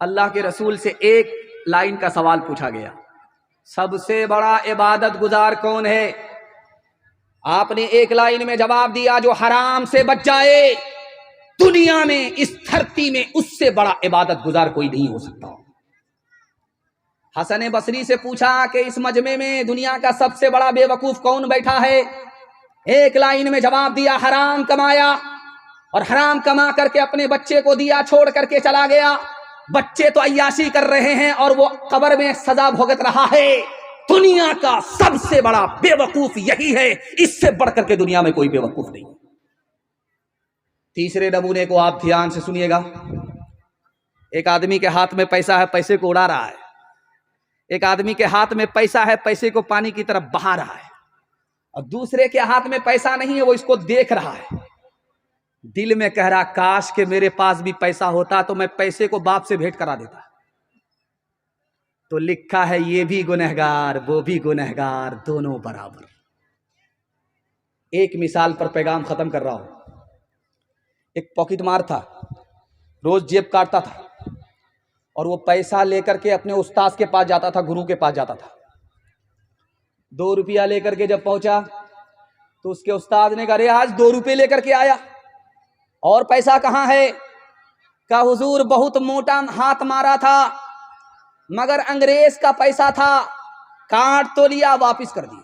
अल्लाह के रसूल से एक लाइन का सवाल पूछा गया, सबसे बड़ा इबादत गुजार कौन है? आपने एक लाइन में जवाब दिया, जो हराम से बच जाए, दुनिया में इस धरती में उससे बड़ा इबादत गुजार कोई नहीं हो सकता। हसन बसरी से पूछा कि इस मजमे में दुनिया का सबसे बड़ा बेवकूफ कौन बैठा है? एक लाइन में जवाब दिया, हराम कमाया और हराम कमा करके अपने बच्चे को दिया, छोड़ करके चला गया। बच्चे तो अय्याशी कर रहे हैं और वो कब्र में सजा भुगत रहा है। दुनिया का सबसे बड़ा बेवकूफ यही है, इससे बढ़कर के दुनिया में कोई बेवकूफ नहीं। तीसरे नमूने को आप ध्यान से सुनिएगा। एक आदमी के हाथ में पैसा है, पैसे को उड़ा रहा है। एक आदमी के हाथ में पैसा है, पैसे को पानी की तरफ बहा रहा है। और दूसरे के हाथ में पैसा नहीं है, वो इसको देख रहा है। दिल में कह रहा, काश के मेरे पास भी पैसा होता तो मैं पैसे को बाप से भेंट करा देता। तो लिखा है, ये भी गुनहगार वो भी गुनहगार, दोनों बराबर। एक मिसाल पर पैगाम खत्म कर रहा हूं। एक पॉकेट मार था, रोज जेब काटता था और वो पैसा लेकर के अपने उस्ताद के पास जाता था, गुरु के पास जाता था। 2 रुपया लेकर के जब पहुंचा तो उसके उस्ताद ने कहा, अरे आज 2 रुपये लेकर के आया, और पैसा कहाँ है? कहा, हुजूर बहुत मोटा हाथ मारा था, मगर अंग्रेज का पैसा था, काट तो लिया, वापिस कर दिया।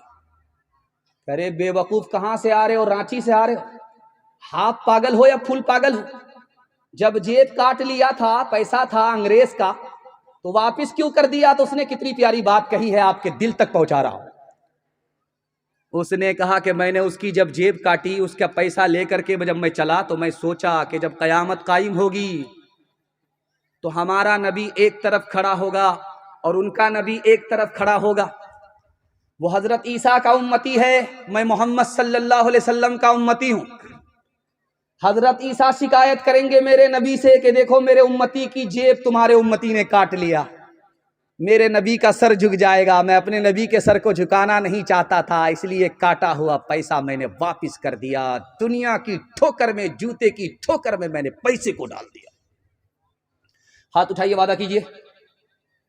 अरे बेवकूफ, कहां से आ रहे हो? रांची से आ रहे हो? हाफ पागल हो या फुल पागल हो? जब जेब काट लिया था, पैसा था अंग्रेज का, तो वापिस क्यों कर दिया? तो उसने कितनी प्यारी बात कही है, आपके दिल तक पहुंचा रहा हूं। उसने कहा कि मैंने उसकी जब जेब काटी, उसका पैसा लेकर के जब मैं चला, तो मैं सोचा कि जब कयामत कायम होगी तो हमारा नबी एक तरफ खड़ा होगा और उनका नबी एक तरफ खड़ा होगा। वो हजरत ईसा का उम्मती है, मैं मोहम्मद सल्लल्लाहु अलैहि वसल्लम का उम्मती हूं। हजरत ईसा शिकायत करेंगे मेरे नबी से कि देखो मेरे उम्मती की जेब तुम्हारे उम्मती ने काट लिया। मेरे नबी का सर झुक जाएगा। मैं अपने नबी के सर को झुकाना नहीं चाहता था, इसलिए काटा हुआ पैसा मैंने वापिस कर दिया। दुनिया की ठोकर में, जूते की ठोकर में मैंने पैसे को डाल दिया। हाथ उठाइए, वादा कीजिए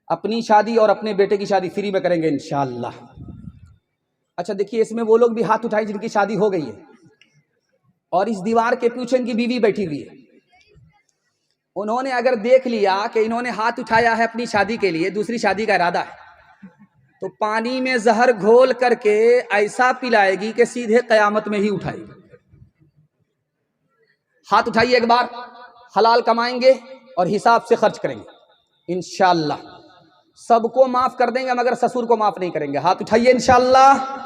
अपनी शादी और अपने बेटे की शादी फ्री में करेंगे इंशाअल्लाह। अच्छा देखिए, इसमें वो लोग भी हाथ उठाए जिनकी शादी हो गई है और इस दीवार के पीछे इनकी बीवी बैठी हुई है। उन्होंने अगर देख लिया कि इन्होंने हाथ उठाया है अपनी शादी के लिए, दूसरी शादी का इरादा है, तो पानी में जहर घोल करके ऐसा पिलाएगी कि सीधे कयामत में ही उठाएगी। हाथ उठाइए एक बार। हलाल कमाएंगे और हिसाब से खर्च करेंगे इंशाअल्लाह। सबको माफ कर देंगे मगर ससुर को माफ नहीं करेंगे। हाथ उठाइए इंशाअल्लाह।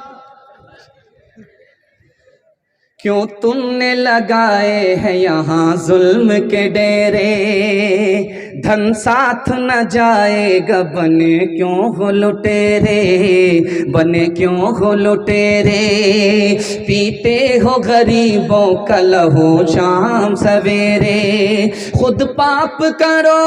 क्यों तुमने लगाए हैं यहाँ जुल्म के डेरे, धन साथ न जाएगा, बने क्यों हो लुटेरे, बने क्यों हो लुटेरे। पीते हो गरीबों का लहू शाम सवेरे, खुद पाप करो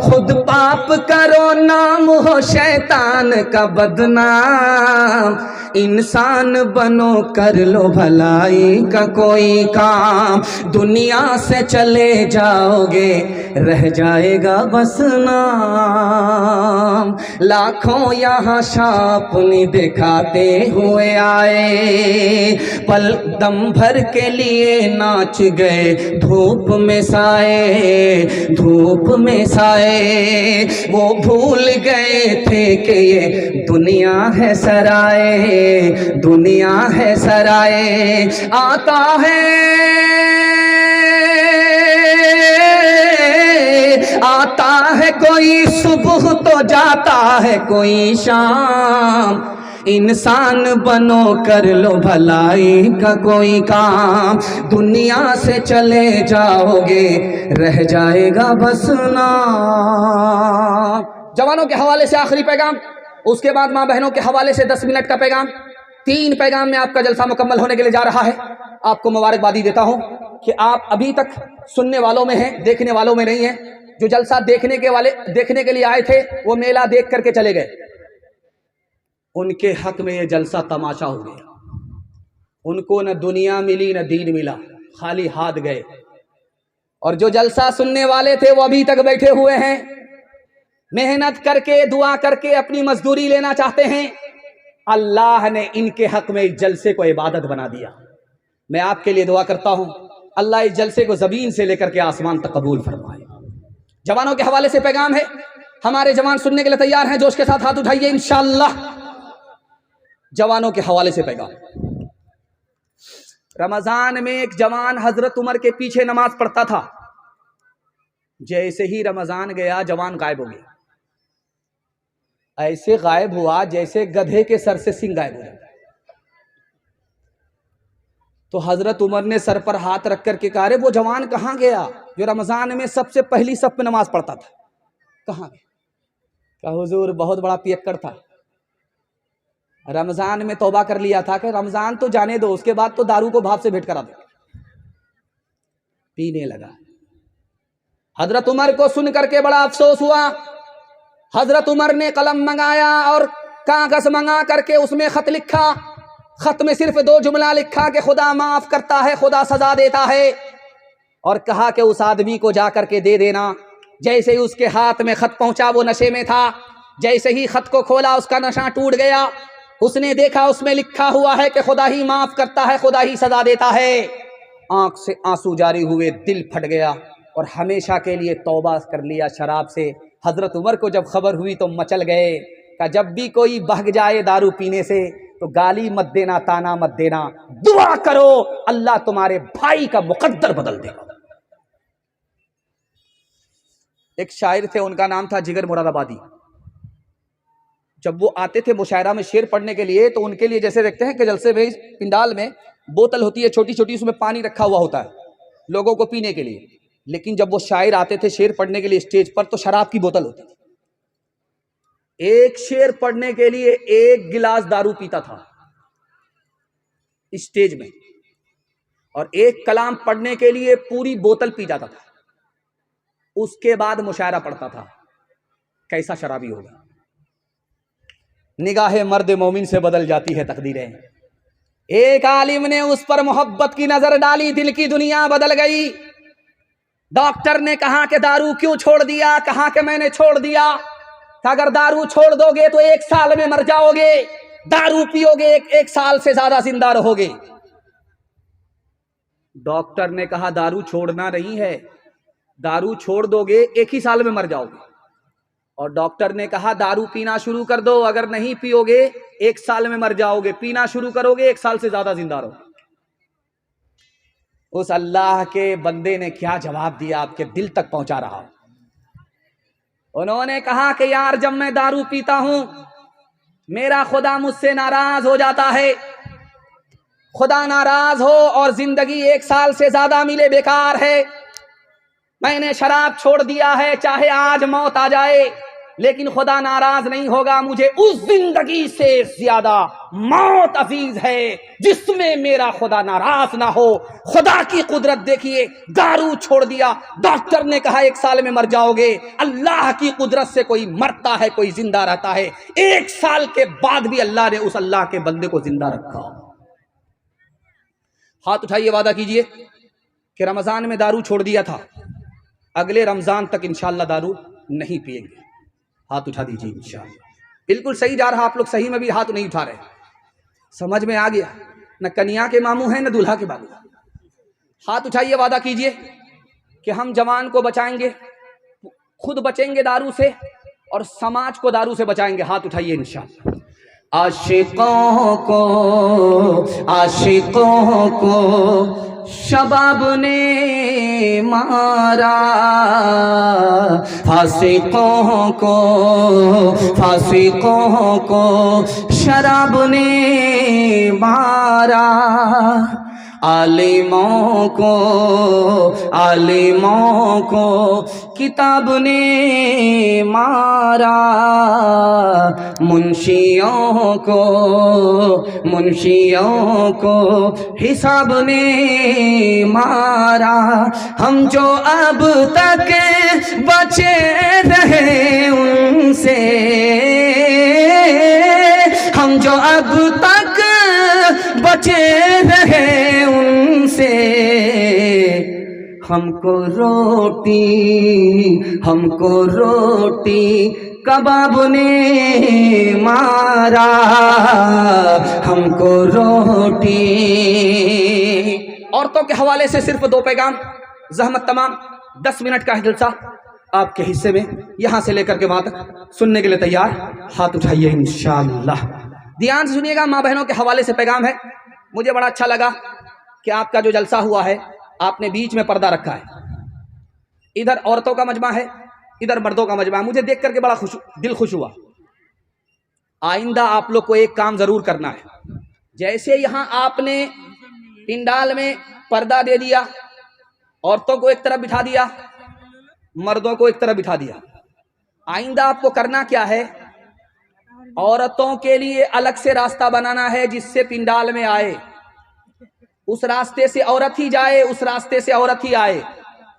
खुद पाप करो, नाम हो शैतान का बदनाम। इंसान बनो, कर लो भलाई का कोई काम। दुनिया से चले जाओगे, रह जाएगा बस नाम। लाखों यहाँ शापनी दिखाते हुए आए, पल दम भर के लिए नाच गए धूप में साए, धूप में साए। वो भूल गए थे कि ये दुनिया है सराय, दुनिया है सराय। आता है कोई सुबह तो जाता है कोई शाम। इंसान बनो, कर लो भलाई का कोई काम। दुनिया से चले जाओगे, रह जाएगा बस नाम। जवानों के हवाले से आखिरी पैगाम, उसके बाद माँ बहनों के हवाले से 10 मिनट का पैगाम। 3 पैगाम में आपका जलसा मुकम्मल होने के लिए जा रहा है। आपको मुबारकबादी देता हूं कि आप अभी तक सुनने वालों में हैं, देखने वालों में नहीं हैं। जो जलसा देखने के लिए आए थे वो मेला देख करके चले गए, उनके हक में ये जलसा तमाशा हो गया। उनको न दुनिया मिली न दीन मिला। खाली हाथ गए। और जो जलसा सुनने वाले थे वो अभी तक बैठे हुए हैं, मेहनत करके दुआ करके अपनी मजदूरी लेना चाहते हैं। अल्लाह ने इनके हक में इस जलसे को इबादत बना दिया। मैं आपके लिए दुआ करता हूं, अल्लाह इस जलसे को जमीन से लेकर के आसमान तक कबूल फरमाए। जवानों के हवाले से पैगाम है, हमारे जवान सुनने के लिए तैयार हैं? जोश के साथ हाथ उठाइए इंशाअल्लाह। जवानों के हवाले से पैगाम। रमजान में एक जवान हजरत उमर के पीछे नमाज पढ़ता था। जैसे ही रमजान गया जवान गायब हो गया। ऐसे गायब हुआ जैसे गधे के सर से सिंग गायब हो जाता है। तो हजरत उमर ने सर पर हाथ रख करके कहा, अरे वो जवान कहाँ गया जो रमजान में सबसे पहली सफ में नमाज पढ़ता था, कहाँ गया? कहा हुजूर बहुत बड़ा पियक्कड़ था, रमजान में तौबा कर लिया था कि रमजान तो जाने दो, उसके बाद तो दारू को भाप से भेंट करा दो। पीने लगा। हजरत उमर को सुन करके बड़ा अफसोस हुआ। हजरत उमर ने कलम मंगाया और कागज मंगा करके उसमें खत लिखा। खत में सिर्फ 2 जुमला लिखा कि खुदा माफ करता है, खुदा सजा देता है, और कहा कि उस आदमी को जा करके दे देना। जैसे ही उसके हाथ में खत पहुंचा, वो नशे में था, जैसे ही खत को खोला उसका नशा टूट गया। उसने देखा उसमें लिखा हुआ है कि खुदा ही माफ करता है, खुदा ही सजा देता है। आंख से आंसू जारी हुए, दिल फट गया और हमेशा के लिए तौबा कर लिया शराब से। हजरत उमर को जब खबर हुई तो मचल गए कि जब भी कोई बहक जाए दारू पीने से तो गाली मत देना, ताना मत देना, दुआ करो अल्लाह तुम्हारे भाई का मुकद्दर बदल देगा। एक शायर थे, उनका नाम था जिगर मुरादाबादी। जब वो आते थे मुशायरा में शेर पढ़ने के लिए तो उनके लिए जैसे देखते हैं कि जलसे में पिंडाल में बोतल होती है छोटी छोटी, उसमें पानी रखा हुआ होता है लोगों को पीने के लिए। लेकिन जब वो शायर आते थे शेर पढ़ने के लिए स्टेज पर तो शराब की बोतल होती थी। एक शेर पढ़ने के लिए 1 गिलास दारू पीता था स्टेज में, और 1 कलाम पढ़ने के लिए पूरी बोतल पी जाता था। उसके बाद मुशायरा पढ़ता था। कैसा शराबी होगा। निगाहे मर्द मोमिन से बदल जाती है तकदीरें। एक आलिम ने उस पर मोहब्बत की नजर डाली, दिल की दुनिया बदल गई। डॉक्टर ने कहा कि दारू क्यों छोड़ दिया? कहा कि मैंने छोड़ दिया। अगर दारू छोड़ दोगे तो 1 साल में मर जाओगे, दारू पियोगे 1 साल से ज्यादा जिंदा रहोगे। डॉक्टर ने कहा दारू छोड़ना नहीं है, दारू छोड़ दोगे 1 ही साल में मर जाओगे। और डॉक्टर ने कहा दारू पीना शुरू कर दो, अगर नहीं पियोगे 1 साल में मर जाओगे, पीना शुरू करोगे 1 साल से ज्यादा जिंदा रहोगे। उस अल्लाह के बंदे ने क्या जवाब दिया, आपके दिल तक पहुंचा रहा। उन्होंने कहा कि यार जब मैं दारू पीता हूं मेरा खुदा मुझसे नाराज हो जाता है। खुदा नाराज हो और जिंदगी 1 साल से ज्यादा मिले बेकार है। मैंने शराब छोड़ दिया है, चाहे आज मौत आ जाए लेकिन खुदा नाराज नहीं होगा। मुझे उस जिंदगी से ज्यादा मौत अजीज है जिसमें मेरा खुदा नाराज ना हो। खुदा की कुदरत देखिए, दारू छोड़ दिया, डॉक्टर ने कहा 1 साल में मर जाओगे। अल्लाह की कुदरत से कोई मरता है, कोई जिंदा रहता है। 1 साल के बाद भी अल्लाह ने उस अल्लाह के बंदे को जिंदा रखा। हाथ उठाइए, वादा कीजिए कि रमजान में दारू छोड़ दिया था, अगले रमजान तक इंशाअल्लाह दारू नहीं पिएंगे। हाथ उठा दीजिए इंशाअल्लाह। बिल्कुल सही जा रहा, आप लोग सही में भी हाथ नहीं उठा रहे। समझ में आ गया, न कन्या के मामू हैं न दूल्हा के बाबू। हाथ उठाइए, वादा कीजिए कि हम जवान को बचाएंगे, खुद बचेंगे दारू से और समाज को दारू से बचाएंगे। हाथ उठाइए इंशाअल्लाह। आशिकों को शबाब ने मारा, फासिकों को शराब ने मारा, आलिमों को किताब ने मारा, मुंशियों को हिसाब ने मारा। हम जो अब तक बचे रहे उनसे, हम जो अब तक बचे रहे उनसे, हमको रोटी कबाब ने मारा, हमको रोटी। औरतों के हवाले से सिर्फ 2 पैगाम, ज़हमत तमाम। 10 मिनट का जलसा आपके हिस्से में, यहां से लेकर के वहां तक। सुनने के लिए तैयार? हाथ उठाइए इंशाअल्लाह। ध्यान से सुनिएगा, माँ बहनों के हवाले से पैगाम है। मुझे बड़ा अच्छा लगा कि आपका जो जलसा हुआ है, आपने बीच में पर्दा रखा है। इधर औरतों का मजमा है, इधर मर्दों का मजमा है। मुझे देख करके बड़ा दिल खुश हुआ। आइंदा आप लोग को एक काम जरूर करना है। जैसे यहां आपने पिंडाल में पर्दा दे दिया, औरतों को एक तरफ बिठा दिया, मर्दों को एक तरफ बिठा दिया, आइंदा आपको करना क्या है? औरतों के लिए अलग से रास्ता बनाना है जिससे पिंडाल में आए, उस रास्ते से औरत ही जाए, उस रास्ते से औरत ही आए,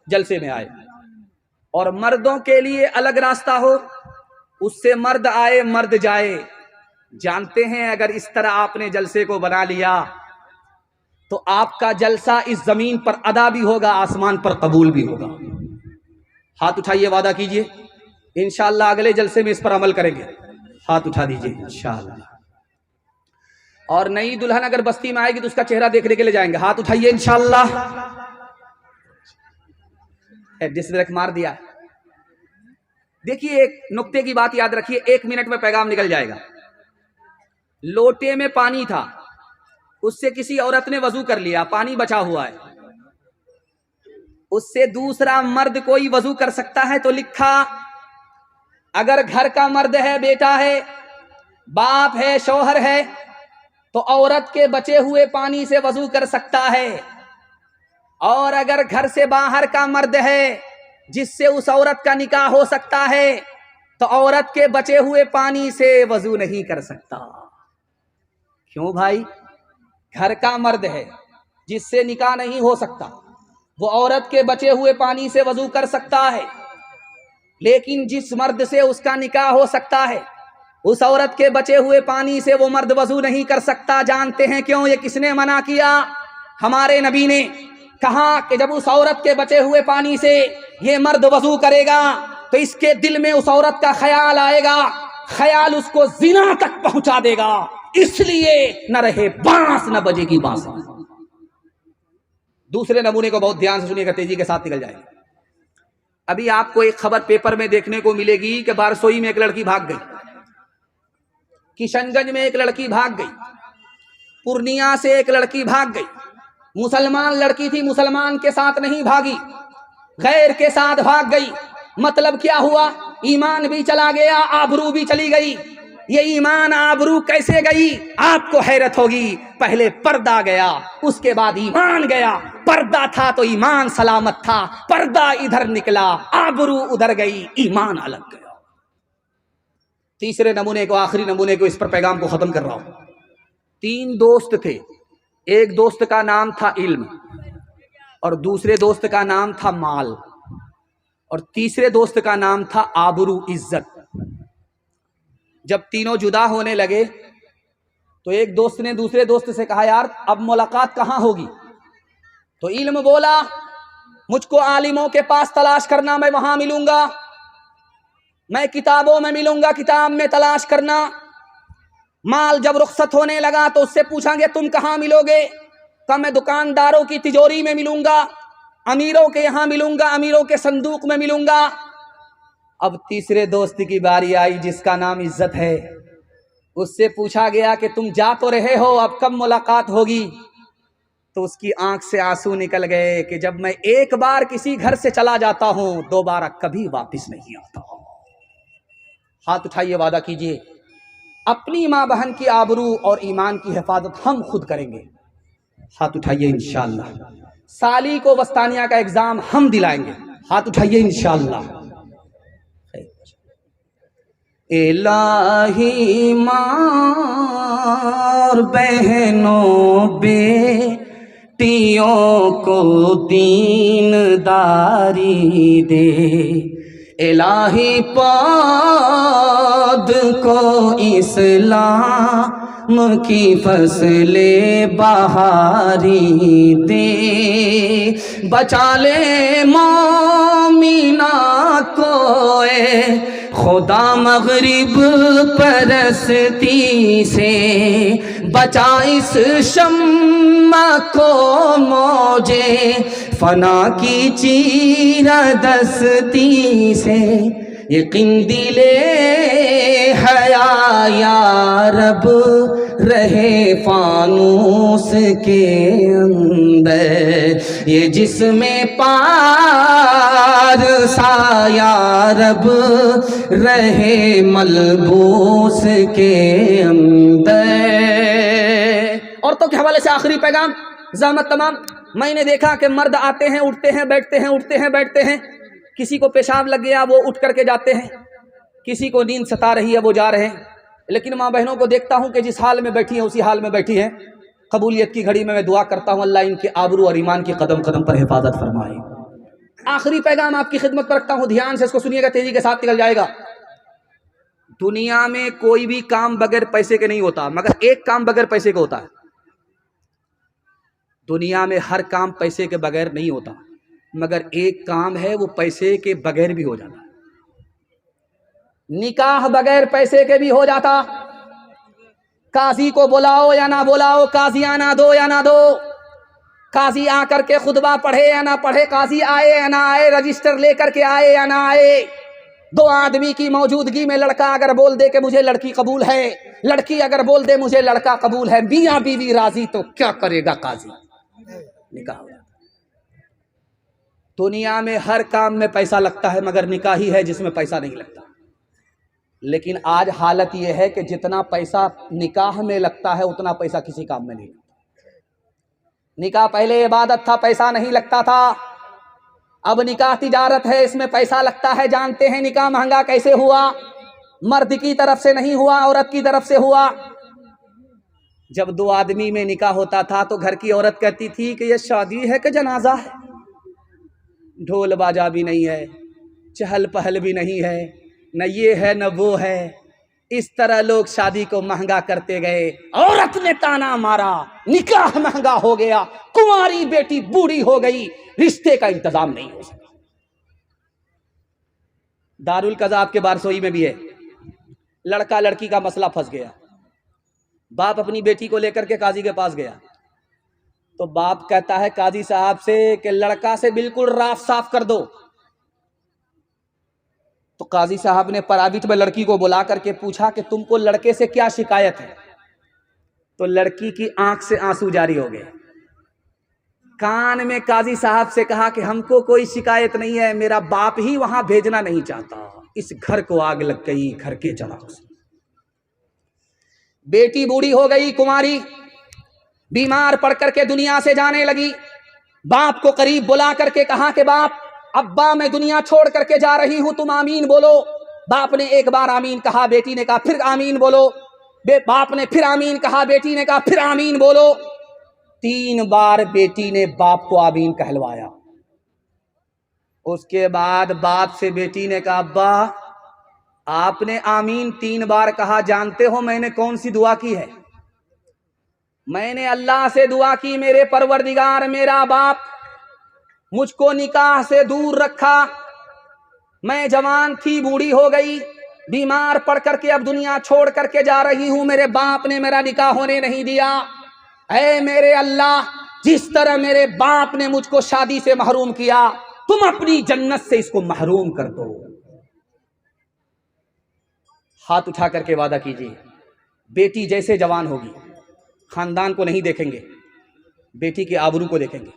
जलसे में आए। और मर्दों के लिए अलग रास्ता हो, उससे मर्द आए मर्द जाए। जानते हैं, अगर इस तरह आपने जलसे को बना लिया तो आपका जलसा इस जमीन पर अदा भी होगा, आसमान पर कबूल भी होगा। हाथ उठाइए, वादा कीजिए इंशाअल्लाह अगले जलसे में इस पर अमल करेंगे। हाथ उठा दीजिए इंशाअल्लाह। और नई दुल्हन अगर बस्ती में आएगी तो उसका चेहरा देखने के लिए जाएंगे। हाथ उठाइए इंशाअल्लाह। डिस्ट्रैक्ट मार दिया। देखिए, एक नुक्ते की बात याद रखिए, 1 मिनट में पैगाम निकल जाएगा। लोटे में पानी था, उससे किसी औरत ने वजू कर लिया, पानी बचा हुआ है, उससे दूसरा मर्द कोई वजू कर सकता है तो लिखा, अगर घर का मर्द है, बेटा है, बाप है, शौहर है, तो औरत के बचे हुए पानी से वजू कर सकता है। और अगर घर से बाहर का मर्द है जिससे उस औरत का निकाह हो सकता है, तो औरत के बचे हुए पानी से वजू नहीं कर सकता। क्यों भाई? घर का मर्द है जिससे निकाह नहीं हो सकता, वो औरत के बचे हुए पानी से वजू कर सकता है, लेकिन जिस मर्द से उसका निकाह हो सकता है, उस औरत के बचे हुए पानी से वो मर्द वजू नहीं कर सकता। जानते हैं क्यों? ये किसने मना किया? हमारे नबी ने कहा कि जब उस औरत के बचे हुए पानी से ये मर्द वजू करेगा तो इसके दिल में उस औरत का ख्याल आएगा, ख्याल उसको जिना तक पहुंचा देगा, इसलिए न रहे बांस न बजेगी बांसुरी। दूसरे नमूने को बहुत ध्यान से सुनिएगा, तेजी के साथ निकल जाएगा। अभी आपको एक खबर पेपर में देखने को मिलेगी कि बारसोई में एक लड़की भाग गई, किशनगंज में एक लड़की भाग गई, पूर्णिया से एक लड़की भाग गई। मुसलमान लड़की थी, मुसलमान के साथ नहीं भागी, गैर के साथ भाग गई। मतलब क्या हुआ? ईमान भी चला गया, आबरू भी चली गई। ये ईमान आबरू कैसे गई? आपको हैरत होगी। पहले पर्दा गया, उसके बाद ईमान गया। पर्दा था तो ईमान सलामत था, पर्दा इधर निकला, आबरू उधर गई, ईमान अलग गया। तीसरे नमूने को, आखिरी नमूने को, इस पर पैगाम को खत्म कर रहा हूं। 3 दोस्त थे, एक दोस्त का नाम था इल्म, और दूसरे दोस्त का नाम था माल, और तीसरे दोस्त का नाम था आबरू, इज्जत। जब तीनों जुदा होने लगे तो एक दोस्त ने दूसरे दोस्त से कहा, यार अब मुलाकात कहाँ होगी? तो इल्म बोला, मुझको आलिमों के पास तलाश करना, मैं वहां मिलूंगा, मैं किताबों में मिलूंगा, किताब में तलाश करना। माल जब रुखसत होने लगा तो उससे पूछांगे तुम कहाँ मिलोगे? तो मैं दुकानदारों की तिजोरी में मिलूंगा, अमीरों के यहां मिलूंगा, अमीरों के संदूक में मिलूंगा। अब तीसरे दोस्त की बारी आई जिसका नाम इज्जत है, उससे पूछा गया कि तुम जा तो रहे हो, अब कब मुलाकात होगी? तो उसकी आंख से आंसू निकल गए कि जब मैं एक बार किसी घर से चला जाता हूं, दोबारा कभी वापस नहीं आता हूं। हाथ उठाइए, वादा कीजिए, अपनी माँ बहन की आबरू और ईमान की हिफाजत हम खुद करेंगे। हाथ उठाइए इंशाअल्लाह। साली को वस्तानिया का एग्जाम हम दिलाएंगे। हाथ उठाइए इंशाअल्लाह। इलाही मार बहनों बेटियों को दीनदारी दे, इलाही पौध को इस्लाम की फसलें बहारी दे, बचा ले मोमिना को खुदा मगरिब परस्ती से, बचा इस शम्मा को मौजे फना की चीरदस्ती से, यकीन दिले हया या रब रहे फानूस के अंदर, ये जिसमें पार साया रब रहे मलबूस के अंदर। और तो के हवाले से आखिरी पैगाम ज़हमत तमाम। मैंने देखा कि मर्द आते हैं, उठते हैं, बैठते हैं, उठते हैं, बैठते हैं। किसी को पेशाब लग गया वो उठ करके जाते हैं, किसी को नींद सता रही है वो जा रहे हैं। लेकिन माँ बहनों को देखता हूँ कि जिस हाल में बैठी है उसी हाल में बैठी है। कबूलियत की घड़ी में मैं दुआ करता हूँ अल्लाह इनके आबरू और ईमान की कदम कदम पर हिफाजत फरमाए। आखिरी पैगाम आपकी खिदमत पर रखता हूँ, ध्यान से इसको सुनिएगा, तेजी के साथ निकल जाएगा। दुनिया में कोई भी काम बगैर पैसे के नहीं होता, मगर एक काम बगैर पैसे के होता है। दुनिया में हर काम पैसे के बगैर नहीं होता, मगर एक काम है वो पैसे के बगैर भी हो जाता है। निकाह बगैर पैसे के भी हो जाता। काजी को बुलाओ या ना बुलाओ, काजी आना दो या ना दो, काजी आकर के खुतबा पढ़े या ना पढ़े, काजी आए या ना आए, रजिस्टर लेकर के आए या ना आए, दो आदमी की मौजूदगी में लड़का अगर बोल दे कि मुझे लड़की कबूल है, लड़की अगर बोल दे मुझे लड़का कबूल है, मियां बीवी राजी, तो क्या करेगा काजी? निकाह हो जाता। दुनिया में हर काम में पैसा लगता है, मगर निकाह ही है जिसमें पैसा नहीं लगता। लेकिन आज हालत यह है कि जितना पैसा निकाह में लगता है उतना पैसा किसी काम में नहीं लगता। निकाह पहले इबादत था, पैसा नहीं लगता था। अब निकाह तिजारत है, इसमें पैसा लगता है। जानते हैं निकाह महंगा कैसे हुआ? मर्द की तरफ से नहीं हुआ, औरत की तरफ से हुआ। जब दो आदमी में निकाह होता था तो घर की औरत कहती थी कि यह शादी है कि जनाजा है, ढोल बाजा भी नहीं है, चहल पहल भी नहीं है, न ये है न वो है। इस तरह लोग शादी को महंगा करते गए। औरत ने ताना मारा, निकाह महंगा हो गया, कुंवारी बेटी बूढ़ी हो गई, रिश्ते का इंतजाम नहीं हो सका। दारुल कज़ाब के बारसोई में भी है, लड़का लड़की का मसला फंस गया। बाप अपनी बेटी को लेकर के काजी के पास गया तो बाप कहता है काजी साहब से कि लड़का से बिल्कुल राफ साफ कर दो। तो काजी साहब ने प्राइवेट में लड़की को बुला करके पूछा कि तुमको लड़के से क्या शिकायत है? तो लड़की की आंख से आंसू जारी हो गए। कान में काजी साहब से कहा कि हमको कोई शिकायत नहीं है, मेरा बाप ही वहां भेजना नहीं चाहता, इस घर को आग लग गई, घर के चलाओ। बेटी बूढ़ी हो गई, कुंवारी, बीमार पड़ करके दुनिया से जाने लगी। बाप को करीब बुला करके कहा कि बाप, अब्बा मैं दुनिया छोड़ करके जा रही हूं, तुम आमीन बोलो। बाप ने एक बार आमीन कहा, बेटी ने कहा फिर आमीन बोलो। बाप ने फिर आमीन कहा, बेटी ने कहा फिर आमीन बोलो। 3 बार बेटी ने बाप को आमीन कहलवाया। उसके बाद बाप से बेटी ने कहा, अब्बा आपने आमीन 3 बार कहा, जानते हो मैंने कौन सी दुआ की है? मैंने अल्लाह से दुआ की, मेरे परवरदिगार मेरा बाप मुझको निकाह से दूर रखा, मैं जवान थी बूढ़ी हो गई, बीमार पड़ करके अब दुनिया छोड़ करके जा रही हूं, मेरे बाप ने मेरा निकाह होने नहीं दिया। ऐ मेरे अल्लाह, जिस तरह मेरे बाप ने मुझको शादी से महरूम किया, तुम अपनी जन्नत से इसको महरूम कर दो। हाथ उठा करके वादा कीजिए, बेटी जैसे जवान होगी, खानदान को नहीं देखेंगे, बेटी के आबरू को देखेंगे।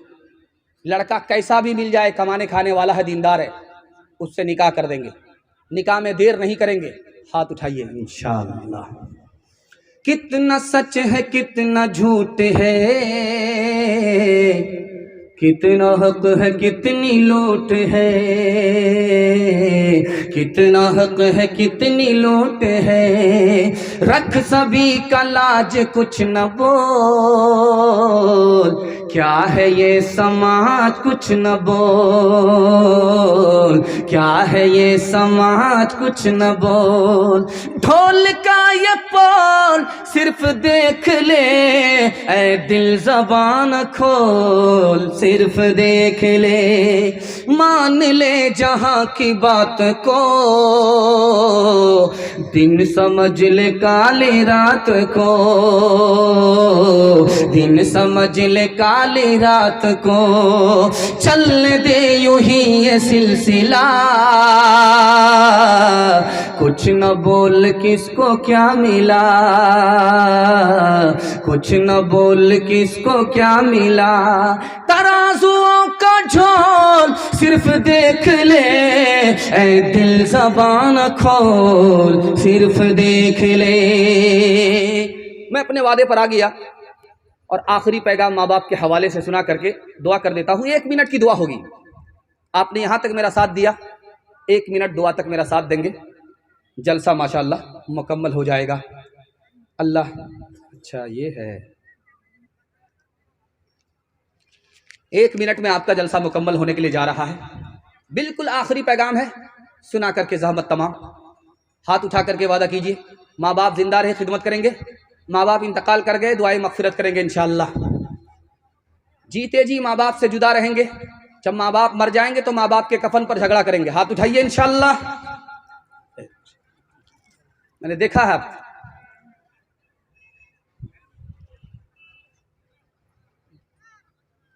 लड़का कैसा भी मिल जाए, कमाने खाने वाला है, दीनदार है, उससे निकाह कर देंगे, निकाह में देर नहीं करेंगे। हाथ उठाइए इंशाअल्लाह। कितना सच है कितना झूठ है, कितना हक है कितनी लूट है, कितना हक है कितनी लूट है, रख सभी का लाज कुछ न बोल, क्या है ये समाज कुछ न बोल, क्या है ये समाज कुछ न बोल, ढोल का ये पोल सिर्फ देख ले, ऐ दिल ज़बान खोल, सिर्फ देख ले, मान ले जहां की बात को, दिन समझ ले काली रात को, दिन समझ ले काली रात को, चलने दे यूं ही ये सिलसिला, कुछ न बोल किसको क्या मिला, कुछ न बोल किसको क्या मिला, तराजुओं का झोल सिर्फ देख ले, ऐ दिल ज़बान खोल, सिर्फ देख ले। मैं अपने वादे पर आ गया और आखिरी पैगाम माँ बाप के हवाले से सुना करके दुआ कर देता हूँ। 1 मिनट की दुआ होगी। आपने यहाँ तक मेरा साथ दिया, 1 मिनट दुआ तक मेरा साथ देंगे, जलसा माशाअल्लाह मुकम्मल हो जाएगा। अल्लाह, अच्छा ये है, 1 मिनट में आपका जलसा मुकम्मल होने के लिए जा रहा है। बिल्कुल आखिरी पैगाम है, सुना करके ज़हमत तमाम। हाथ उठा करके वादा कीजिए, माँ बाप जिंदा रहे खिदमत करेंगे, माँ बाप इंतकाल कर गए दुआए मगफिरत करेंगे इंशाअल्लाह। जीते जी माँ बाप से जुदा रहेंगे, जब माँ बाप मर जाएंगे तो माँ बाप के कफन पर झगड़ा करेंगे। हाथ उठाइए इंशाअल्लाह। मैंने देखा है आप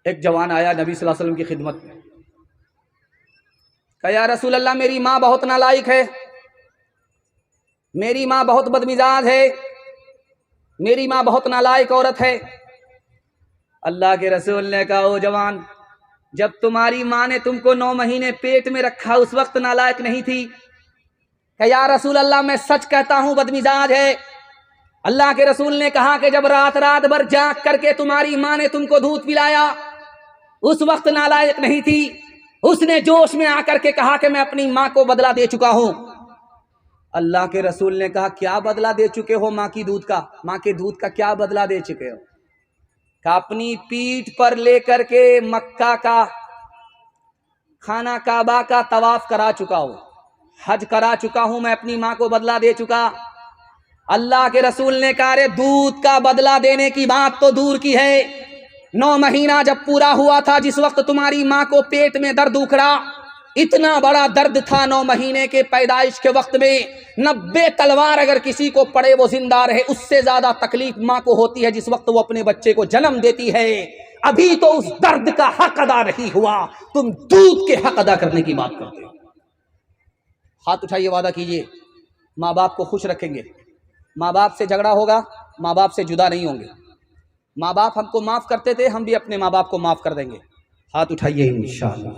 एक जवान आया नबी सल्लल्लाहु अलैहि वसल्लम की खिदमत में, कहा या रसूल अल्लाह मेरी माँ बहुत नालायक है, मेरी माँ बहुत बदमिजाज है, मेरी माँ बहुत नालायक औरत है। अल्लाह के रसूल ने कहा ओ जवान, जब तुम्हारी माँ ने तुमको 9 महीने पेट में रखा उस वक्त नालायक नहीं थी। कहा या रसूल अल्लाह मैं सच कहता हूँ बदमिजाज है। अल्लाह के रसूल ने कहा कि जब रात रात भर जाग करके तुम्हारी माँ ने तुमको दूध पिलाया उस वक्त नालायक नहीं थी। उसने जोश में आकर के कहा कि मैं अपनी माँ को बदला दे चुका हूं। अल्लाह के रसूल ने कहा क्या बदला दे चुके हो माँ की दूध का, माँ के दूध का क्या बदला दे चुके हो? कहा अपनी पीठ पर लेकर के मक्का का खाना काबा का तवाफ करा चुका हूं, हज करा चुका हूं, मैं अपनी माँ को बदला दे चुका। अल्लाह के रसूल ने कहा रे दूध का बदला देने की बात तो दूर की है, 9 महीना जब पूरा हुआ था जिस वक्त तुम्हारी माँ को पेट में दर्द उखड़ा, इतना बड़ा दर्द था 9 महीने के पैदाइश के वक्त में, 90 तलवार अगर किसी को पड़े वो जिंदा रहे, उससे ज्यादा तकलीफ माँ को होती है जिस वक्त वो अपने बच्चे को जन्म देती है। अभी तो उस दर्द का हक अदा नहीं हुआ, तुम दूध के हक अदा करने की बात करते हो। हाथ उठाइए, वादा कीजिए माँ बाप को खुश रखेंगे, माँ बाप से झगड़ा होगा, माँ बाप से जुदा नहीं होंगे। माँ बाप हमको माफ करते थे, हम भी अपने माँ बाप को माफ कर देंगे। हाथ उठाइए इंशाअल्लाह।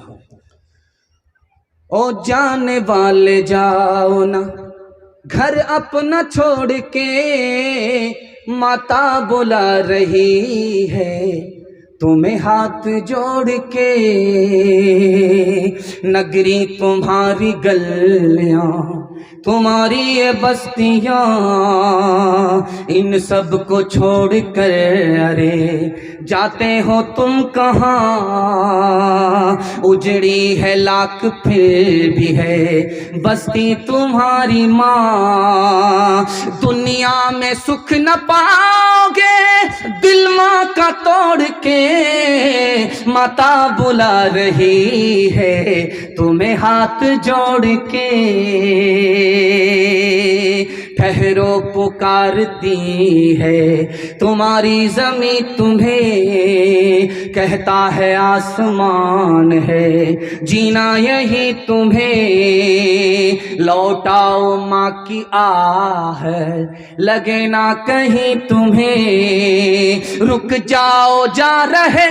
ओ जाने वाले जाओ ना घर अपना छोड़ के, माता बुला रही है तुम्हें हाथ जोड़ के, नगरी तुम्हारी गलियां तुम्हारी ये बस्तियां, इन सब को छोड़ कर अरे जाते हो तुम कहाँ, उजड़ी है लाख फिर भी है बस्ती तुम्हारी माँ, दुनिया में सुख न पाओगे दिल माँ का तोड़ के, माता बुला रही है तुम्हें हाथ जोड़ के, ठहरो पुकारती है तुम्हारी जमी तुम्हें, कहता है आसमान है जीना यही तुम्हें, लौटाओ माँ की आह लगे ना कहीं तुम्हें, रुक जाओ जा रहे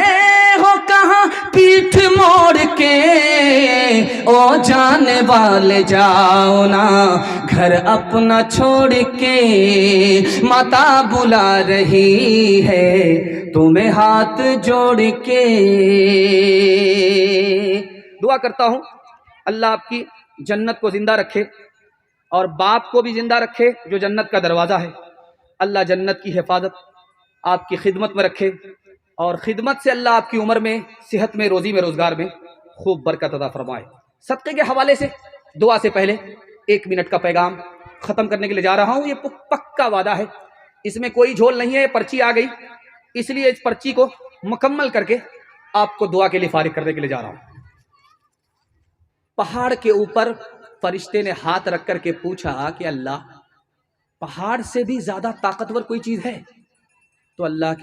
हो कहाँ पीठ मोड़ के, ओ जाने वाले जाओ ना घर अपना छोड़ के, माता बुला रही है तुम्हें हाथ जोड़ के। दुआ करता हूँ अल्लाह आपकी जन्नत को जिंदा रखे और बाप को भी जिंदा रखे जो जन्नत का दरवाज़ा है। अल्लाह जन्नत की हिफाजत आपकी खिदमत में रखे। और खिदमत से अल्लाह आपकी उम्र में, सेहत में, रोजी में, रोजगार में खूब बरकत अता फरमाए। सदक़े के हवाले से दुआ से पहले 1 मिनट का पैगाम ख़त्म करने के लिए जा रहा हूँ। ये पक्का वादा है, इसमें कोई झोल नहीं है। पर्ची आ गई, इसलिए इस पर्ची को मुकम्मल करके आपको दुआ के लिए फारिग करने के लिए जा रहा हूँ। पहाड़ के ऊपर फरिश्ते ने हाथ रख करके पूछा कि अल्लाह, पहाड़ से भी ज्यादा ताकतवर कोई चीज है? तो अल्लाह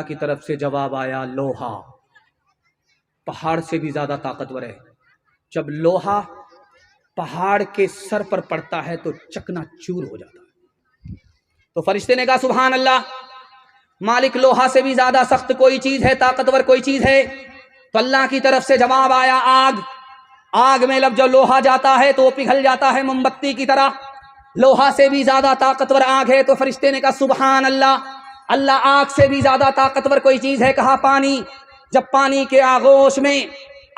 की तरफ से जवाब आया, लोहा पहाड़ से भी ज्यादा ताकतवर है। जब लोहा पहाड़ के सर पर पड़ता है तो चकनाचूर हो जाता है। तो फरिश्ते ने कहा सुभान अल्लाह, मालिक लोहा से भी ज्यादा सख्त कोई चीज है, ताकतवर कोई चीज है? तो अल्लाह की तरफ से जवाब आया, आग। आग में जब लोहा जाता है तो वो पिघल जाता है मोमबत्ती की तरह। लोहा से भी ज्यादा ताकतवर आग है। तो फरिश्ते ने कहा सुभान अल्लाह, अल्लाह आग से भी ज्यादा ताकतवर कोई चीज है? कहा पानी। जब पानी के आगोश में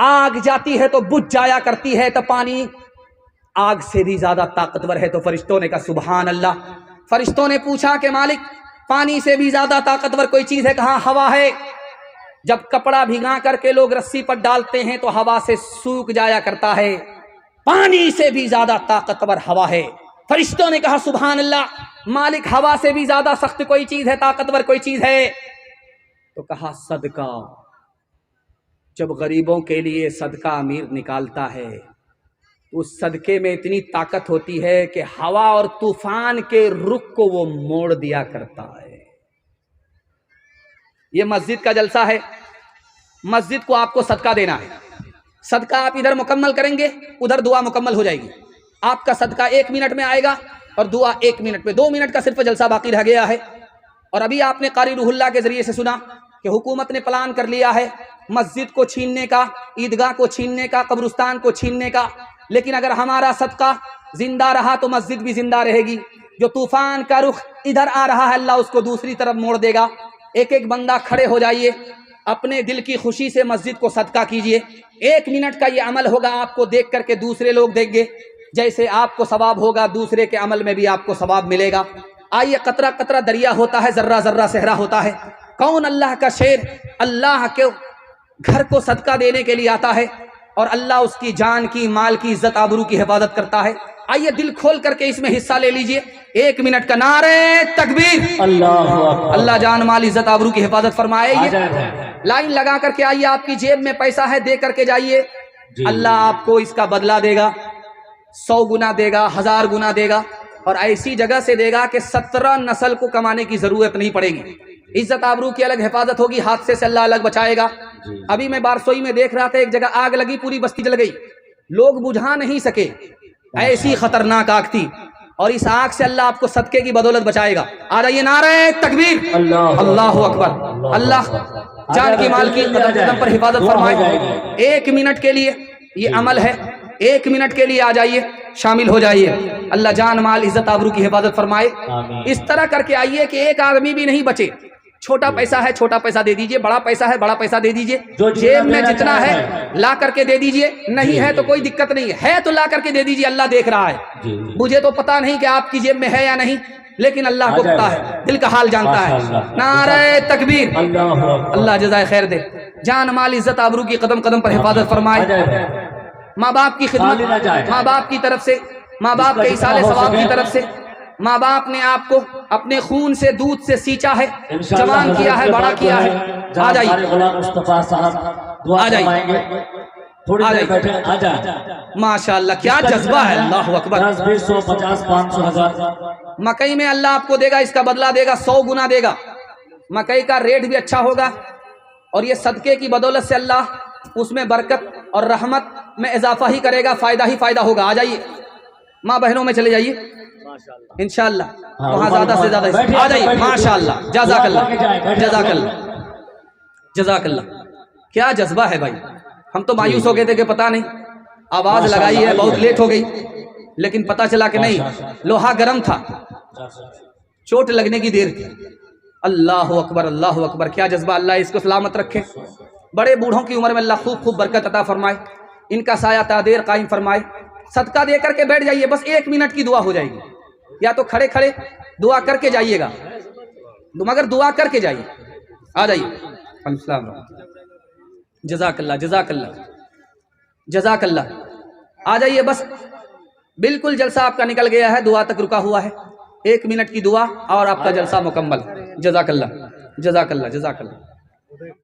आग जाती है तो बुझ जाया करती है, तो पानी आग से भी ज्यादा ताकतवर है। तो फरिश्तों ने कहा सुभान अल्लाह। फरिश्तों ने पूछा कि मालिक, पानी से भी ज्यादा ताकतवर कोई चीज है? कहा हवा है। जब कपड़ा भिगा करके लोग रस्सी पर डालते हैं तो हवा से सूख जाया करता है, पानी से भी ज्यादा ताकतवर हवा है। फरिश्तों ने कहा सुभान अल्लाह, मालिक हवा से भी ज्यादा सख्त कोई चीज है, ताकतवर कोई चीज है? तो कहा सदका। जब गरीबों के लिए सदका अमीर निकालता है तो उस सदके में इतनी ताकत होती है कि हवा और तूफान के रुख को वो मोड़ दिया करता है। ये मस्जिद का जलसा है, मस्जिद को आपको सदका देना है। सदका आप इधर मुकम्मल करेंगे, उधर दुआ मुकम्मल हो जाएगी। आपका सदका 1 मिनट में आएगा और दुआ 1 मिनट में। 2 मिनट का सिर्फ जलसा बाकी रह गया है। और अभी आपने कारी रूहुल्लाह के जरिए से सुना कि हुकूमत ने प्लान कर लिया है मस्जिद को छीनने का, ईदगाह को छीनने का, कब्रिस्तान को छीनने का। लेकिन अगर हमारा सदका जिंदा रहा तो मस्जिद भी जिंदा रहेगी। जो तूफान का रुख इधर आ रहा है, अल्लाह उसको दूसरी तरफ मोड़ देगा। एक एक बंदा खड़े हो जाइए, अपने दिल की खुशी से मस्जिद को सदका कीजिए। 1 मिनट का ये अमल होगा, आपको देख करके दूसरे लोग देंगे। जैसे आपको सवाब होगा, दूसरे के अमल में भी आपको सवाब मिलेगा। आइए, कतरा कतरा दरिया होता है, जर्रा जर्रा सहरा होता है। कौन अल्लाह का शेर अल्लाह के घर को सदका देने के लिए आता है और अल्लाह उसकी जान की, माल की, इज्जत आबरू की हिफाजत करता है। आइए दिल खोल करके इसमें हिस्सा ले लीजिए। 1 मिनट का नारे तकबीर। अल्लाह जान, माल, इज्जत आबरू की हिफाजत फरमाएगी। लाइन लगा करके आइए, आपकी जेब में पैसा है, दे करके जाइए। अल्लाह आपको इसका बदला देगा, 100 गुना देगा, 1000 गुना देगा। और ऐसी जगह से देगा कि 17 नस्ल को कमाने की जरूरत नहीं पड़ेगी। इज्जत आबरू की अलग हिफाजत होगी, हादसे से अल्लाह अलग बचाएगा। अभी मैं बारसोई में देख रहा था, एक जगह आग लगी, पूरी बस्ती जल गई, लोग बुझा नहीं सके, ऐसी खतरनाक आग थी। और इस आग से अल्लाह आपको सदके की बदौलत बचाएगा। आ जाइए, नारे तकबीर, अल्लाह अकबर। अल्लाह जान की, माल की, कदम पर हिफाजत फरमाए। 1 मिनट के लिए ये अमल है, 1 मिनट के लिए आ जाइए, शामिल हो जाइए। अल्लाह जान, माल, इज्जत आबरू की हिफाजत फरमाए। इस तरह करके आइए कि एक आदमी भी नहीं बचे। छोटा पैसा है, छोटा पैसा दे दीजिए, बड़ा पैसा है, बड़ा पैसा दे दीजिए। जेब में जितना है ला करके दे दीजिए, नहीं है तो कोई दिक्कत नहीं है तो ला करके दे दीजिए। अल्लाह देख रहा है। मुझे तो पता नहीं कि आपकी जेब में है या नहीं, लेकिन अल्लाह को पता है, दिल का हाल जानता है। नारे तकबीर, अल्लाह जज़ाए खैर दे। जान, माल, इज्जत आबरू की कदम कदम पर हिफाजत फरमाए। माँ बाप की खिदमत, माँ बाप की तरफ से, माँ बाप के इसाले सवाब की तरफ से। माँ बाप ने आपको अपने खून से, दूध से सींचा है, जवान किया है, बड़ा किया है। आ जाइए, आ जाइए, माशाअल्लाह, क्या जज्बा है। अल्लाह अकबर। 10, 20, 100, 50, 500, 1000 मकई में अल्लाह आपको देगा, इसका बदला देगा, 100 गुना देगा। मकई का रेट भी अच्छा होगा और ये सदके की बदौलत से अल्लाह उसमें बरकत और रहमत में इजाफा ही करेगा, फायदा ही फायदा होगा। आ जाइए, माँ बहनों में चले जाइए इंशाअल्लाह, वहाँ ज्यादा से ज्यादा आ जाइए। माशाअल्लाह, जज़ाकल्लाह, जज़ाकल्लाह, जज़ाकल्लाह। क्या जज्बा है भाई। हम तो मायूस हो गए थे कि पता नहीं, आवाज लगाई है, बहुत लेट हो गई, लेकिन पता चला कि नहीं, लोहा गर्म था, चोट लगने की देर थी। अल्लाह अकबर, अल्लाह अकबर। क्या जज्बा। अल्लाह इसको सलामत रखे, बड़े बूढ़ों की उम्र में अल्लाह खूब खूब बरकत अता फरमाए, इनका साया तादेर कायम फरमाए। सदका दे करके बैठ जाइए, बस 1 मिनट की दुआ हो जाएगी। या तो खड़े खड़े दुआ करके जाइएगा, मगर दुआ करके जाइए। आ जाइए। अस्सलाम। जज़ाकल्लाह जज़ाकल्लाह जज़ाकल्लाह। आ जाइए बस, बिल्कुल जलसा आपका निकल गया है, दुआ तक रुका हुआ है। 1 मिनट की दुआ और आपका जलसा मुकम्मल। जज़ाकल्लाह जज़ाकल्लाह जज़ाकल्लाह।